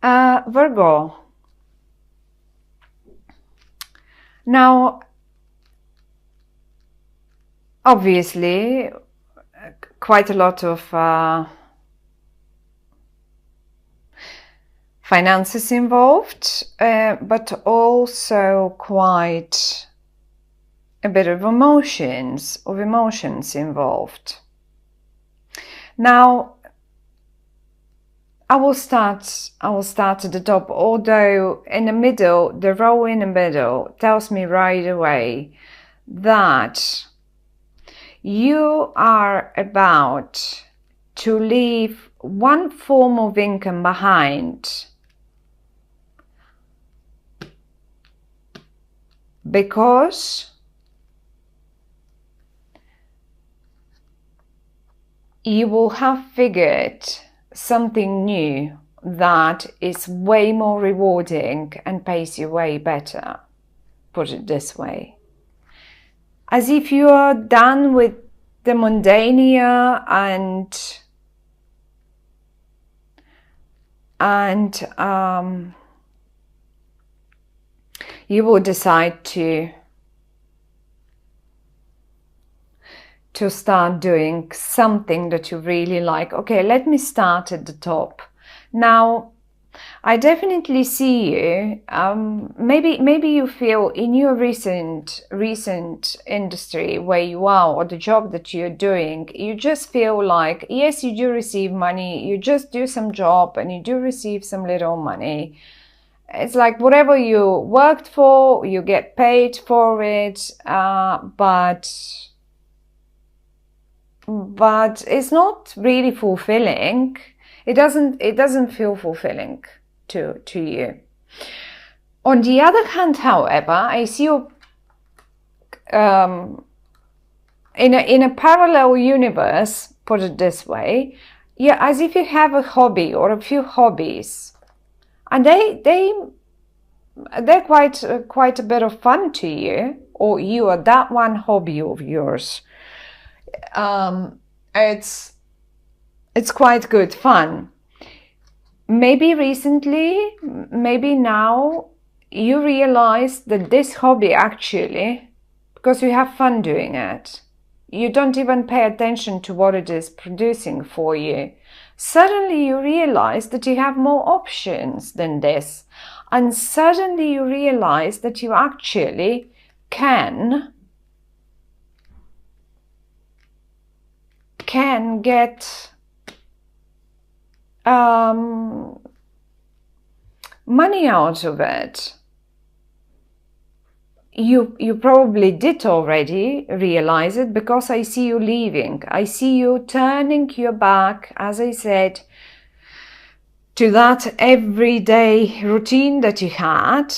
Virgo. Now, obviously, quite a lot of finances involved, but also quite a bit of emotions involved. Now, I will start at the top, although in the middle, the row in the middle tells me right away that you are about to leave one form of income behind because you will have figured something new that is way more rewarding and pays you way better. Put it this way. As if you are done with the mundania and you will decide to start doing something that you really like. Okay, let me start at the top. Now, I definitely see you. Maybe you feel in your recent industry where you are, or the job that you're doing, you just feel like, yes, you do receive money. You just do some job and you do receive some little money. It's like whatever you worked for, you get paid for it, but it's not really fulfilling. It doesn't feel fulfilling to you. On the other hand, however, I see you in a parallel universe, put it this way, yeah, as if you have a hobby or a few hobbies, and they're quite a bit of fun to you, or you are that one hobby of yours. It's quite good fun. Maybe recently, maybe now, you realize that this hobby actually, because you have fun doing it, you don't even pay attention to what it is producing for you. Suddenly you realize that you have more options than this. And suddenly you realize that you actually can get money out of it. You probably did already realize it, because I see you leaving. I see you turning your back, as I said, to that everyday routine that you had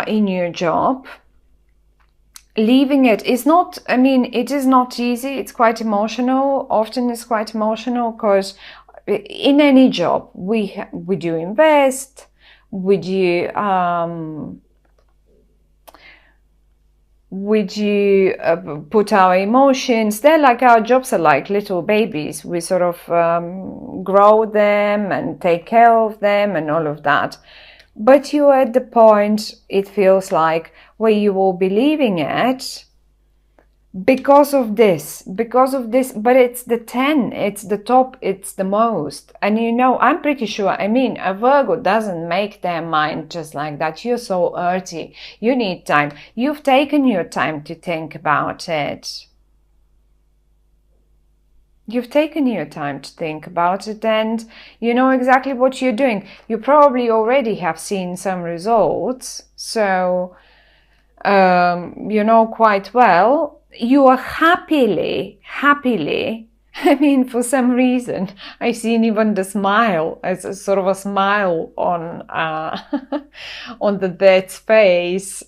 in your job. Leaving it is not, I mean, it is not easy. It's quite emotional. Often it's quite emotional, because in any job we do invest, we do put our emotions. They're like, our jobs are like little babies. We sort of grow them and take care of them and all of that. But you're at the point, it feels like, where you will be leaving it because of this, but it's the 10, it's the top, it's the most. And you know, I'm pretty sure, I mean, a Virgo doesn't make their mind just like that. You're so earthy. You need time. You've taken your time to think about it. You've taken your time to think about it, and you know exactly what you're doing. You probably already have seen some results, so you know quite well. You are happily, I mean, for some reason, I've seen even the smile, as a sort of a smile on on the dead's face.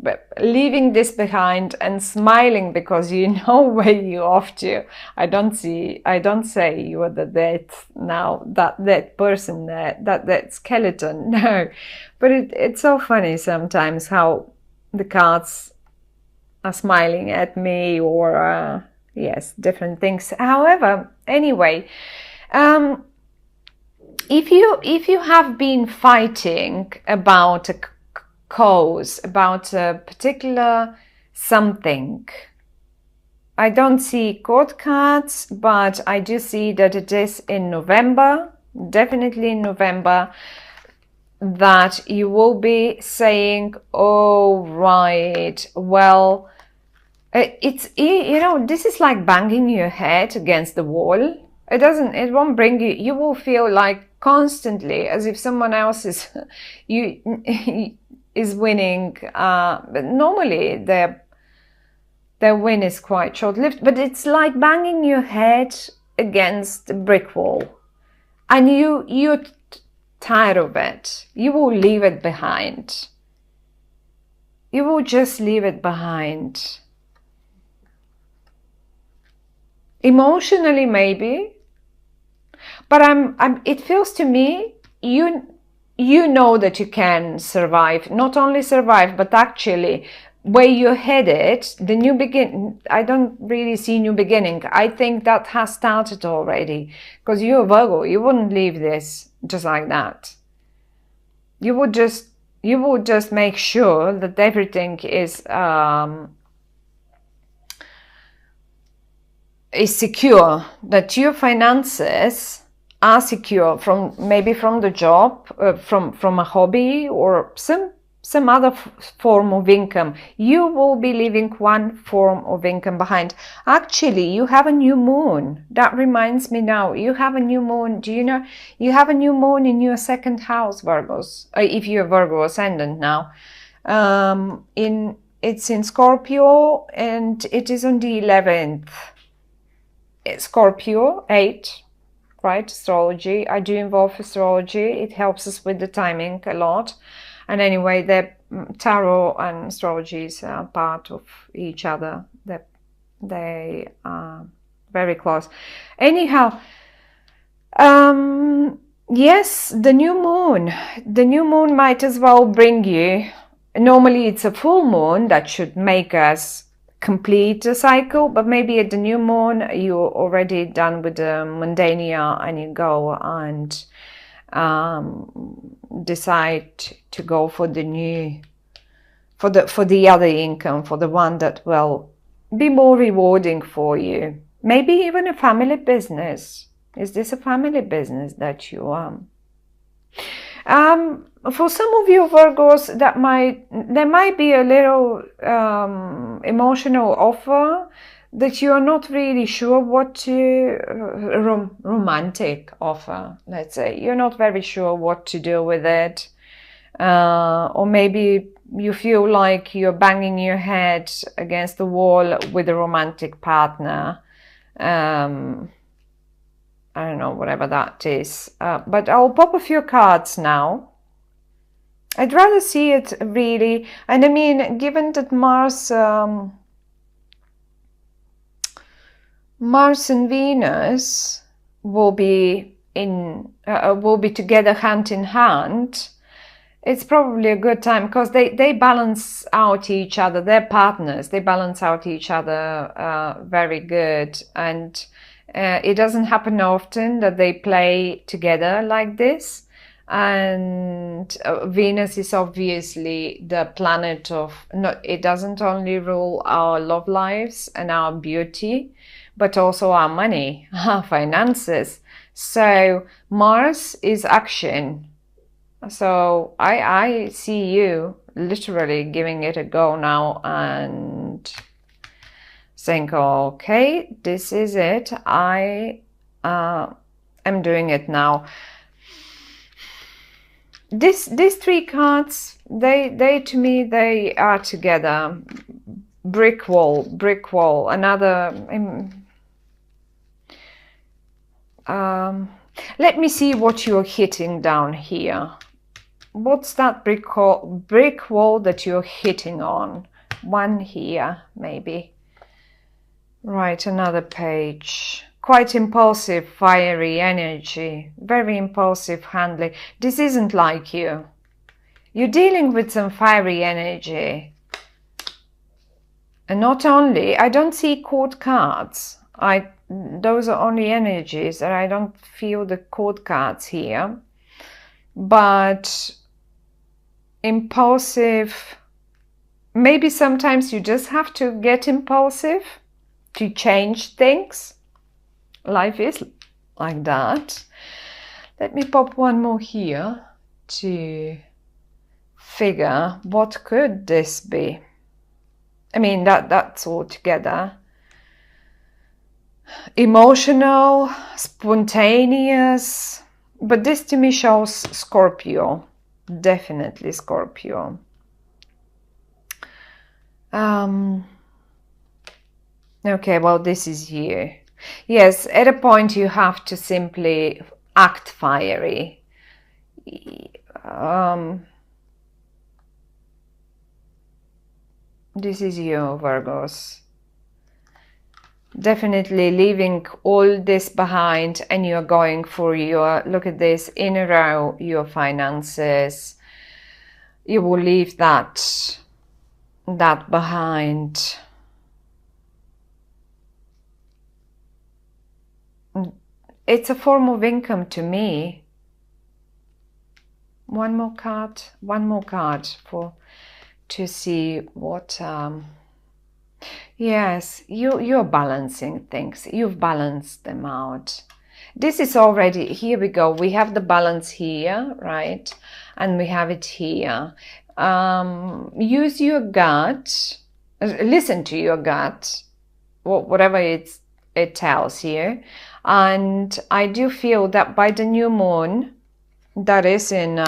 But leaving this behind and smiling because you know where you're off to. I don't say you are the dead now, that dead person there, that skeleton. No, but it's so funny sometimes how the cards are smiling at me, or yes, different things. However, anyway, if you have been fighting about a cause, about a particular something, I don't see court cards, but I do see that it is in November, definitely in November, that you will be saying, oh, right, well, it's, you know, this is like banging your head against the wall. It won't bring you, you will feel like constantly as if someone else is, is winning, but normally their win is quite short-lived, but it's like banging your head against a brick wall, and you're tired of it. You will leave it behind. You will just leave it behind. Emotionally, maybe, but it feels to me you know that you can survive. Not only survive, but actually, where you're headed, the new begin. I don't really see new beginning. I think that has started already, because you're Virgo. You wouldn't leave this just like that. You would just make sure that everything is secure, that your finances are secure from the job, from a hobby, or some other form of income. You will be leaving one form of income behind. Actually, you have a new moon. That reminds me now. You have a new moon. Do you know? You have a new moon in your second house, Virgos. If you're Virgo ascendant now. It's in Scorpio, and it is on the 11th. Scorpio 8, right? Astrology. I do involve astrology. It helps us with the timing a lot. And anyway, the tarot and astrology is part of each other. They are very close. Anyhow, yes, the new moon. The new moon might as well bring you. Normally, it's a full moon that should make us complete a cycle, but maybe at the new moon you're already done with the mundania, and you go and decide to go for the new, for the other income, for the one that will be more rewarding for you. Maybe even a family business. Is this a family business that you for some of you Virgos, there might be a little emotional offer that you're not really sure what to, romantic offer, let's say. You're not very sure what to do with it. Or maybe you feel like you're banging your head against the wall with a romantic partner. I don't know, whatever that is. But I'll pop a few cards now. I'd rather see it really, and I mean, given that Mars and Venus will be together hand in hand, it's probably a good time, because they balance out each other. They're partners. They balance out each other very good, and it doesn't happen often that they play together like this. And Venus is obviously the planet of, it doesn't only rule our love lives and our beauty, but also our money, our finances. So Mars is action. So I see you literally giving it a go now and saying, okay, this is it. I am doing it now. These three cards, they to me, they are together. Brick wall, another. Let me see what you're hitting down here. What's that brick wall that you're hitting on? One here, maybe. Right, another page. Quite impulsive, fiery energy. Very impulsive handling. This isn't like you. You're dealing with some fiery energy. And not only, I don't see court cards. I those are only energies, and I don't feel the court cards here. But impulsive, maybe sometimes you just have to get impulsive to change things. Life is like that. Let me pop one more here to figure what could this be. I mean, that's all together. Emotional, spontaneous, but this to me shows Scorpio. Definitely Scorpio. Okay, well, this is you. Yes, at a point you have to simply act fiery. This is you, Virgos. Definitely leaving all this behind, and you're going for your, look at this, in a row, your finances. You will leave that behind. It's a form of income to me. One more card to see what. Yes, you're balancing things. You've balanced them out. This is already, here we go. We have the balance here, right? And we have it here. Use your gut. Listen to your gut, whatever it tells you. And I do feel that by the new moon, that is in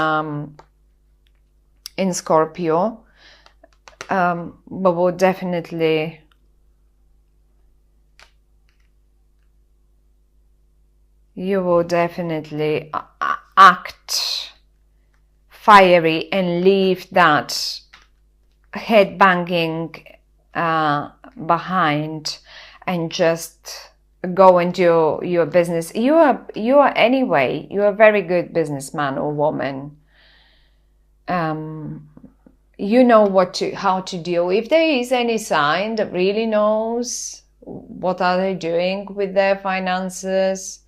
Scorpio, but will definitely you will definitely act fiery and leave that head banging behind and just go and do your business. You are anyway, you're a very good businessman or woman. You know how to deal. If there is any sign that really knows what are they doing with their finances,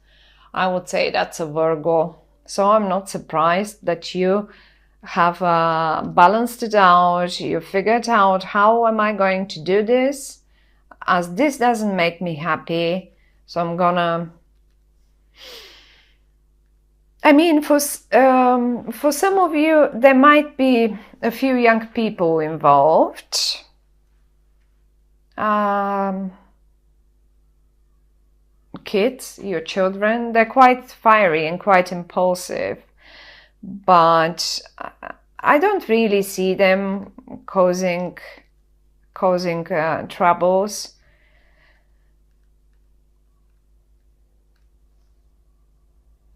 I would say that's a Virgo. So I'm not surprised that you have balanced it out. You figured out, how am I going to do this, as this doesn't make me happy. So I'm gonna, I mean, for some of you, there might be a few young people involved. Kids, your children, they're quite fiery and quite impulsive, but I don't really see them causing troubles.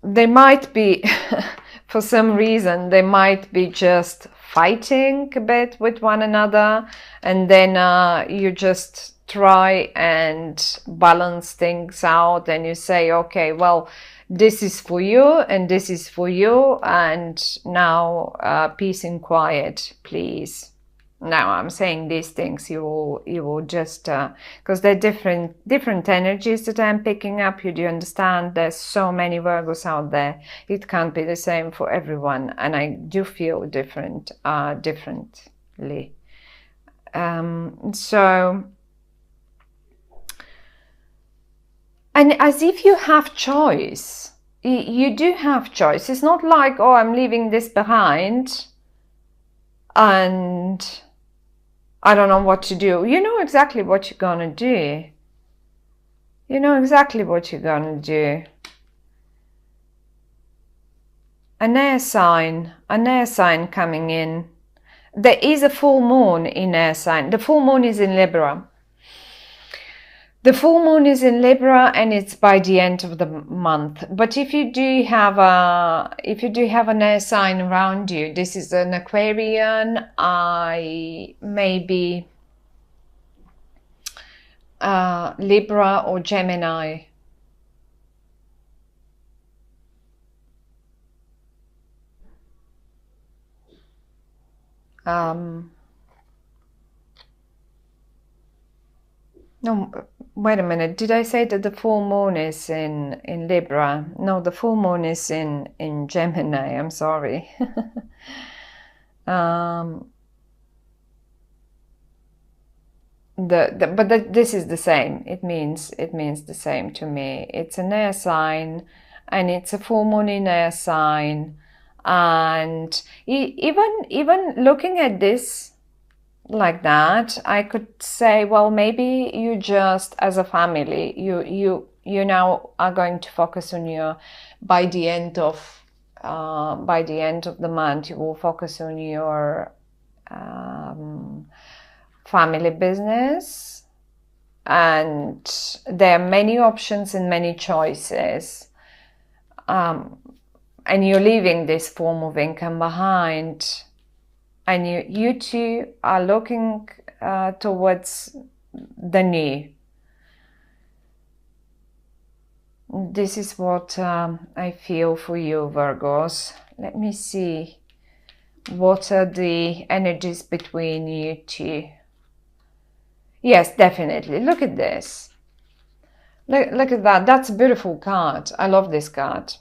They might be, for some reason, they might be just fighting a bit with one another, and then you just try and balance things out, and you say, okay, well, this is for you and this is for you, and now peace and quiet, please. Now I'm saying these things, you will just because they're different energies that I'm picking up. You do understand? There's so many Virgos out there. It can't be the same for everyone, and I do feel differently. So, and as if you have choice. You do have choice. It's not like, oh, I'm leaving this behind and I don't know what to do. You know exactly what you're gonna do. You know exactly what you're gonna do. An air sign coming in. There is a full moon in air sign. The full moon is in Libra. The full moon is in Libra, and it's by the end of the month. But if you do have an air sign around you, this is an Aquarian, maybe Libra or Gemini. No, Wait a minute, did I say that the full moon is in Libra? No, the full moon is in Gemini. I'm sorry. um, this is the same. It means the same to me. It's an air sign, and it's a full moon in air sign, and even looking at this like that, I could say, well, maybe you just, as a family, you now are going to focus on your, by the end of the month, you will focus on your family business, and there are many options and many choices, and you're leaving this form of income behind, and you two are looking towards the new. This is what I feel for you, Virgos. Let me see, what are the energies between you two? Yes, definitely. Look at this. Look at that. That's a beautiful card. I love this card.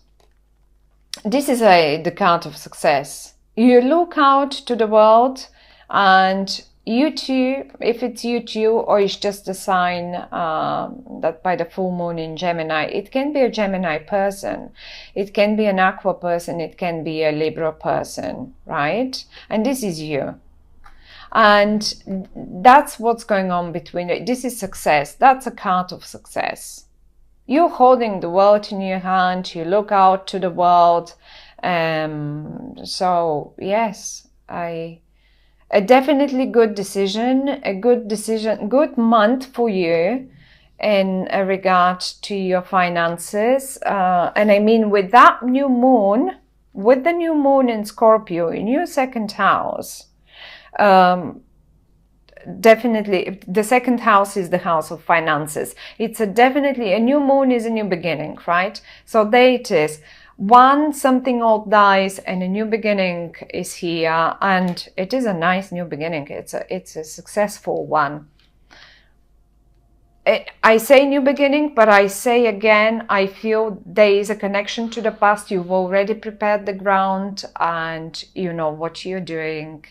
This is the card of success. You look out to the world, and you two, if it's you two, or it's just a sign that by the full moon in Gemini, it can be a Gemini person, it can be an Aqua person, it can be a Libra person, right? And this is you. And that's what's going on between. This is success. That's a card of success. You're holding the world in your hand. You look out to the world. So yes, a definitely good decision. Good month for you in regard to your finances. And I mean, with that new moon, with the new moon in Scorpio in your second house. Definitely the second house is the house of finances. It's definitely a new moon is a new beginning, right? So there it is. Something old dies and a new beginning is here, and it is a nice new beginning. It's a successful one. I say new beginning, but I say again, I feel there is a connection to the past. You've already prepared the ground, and you know what you're doing.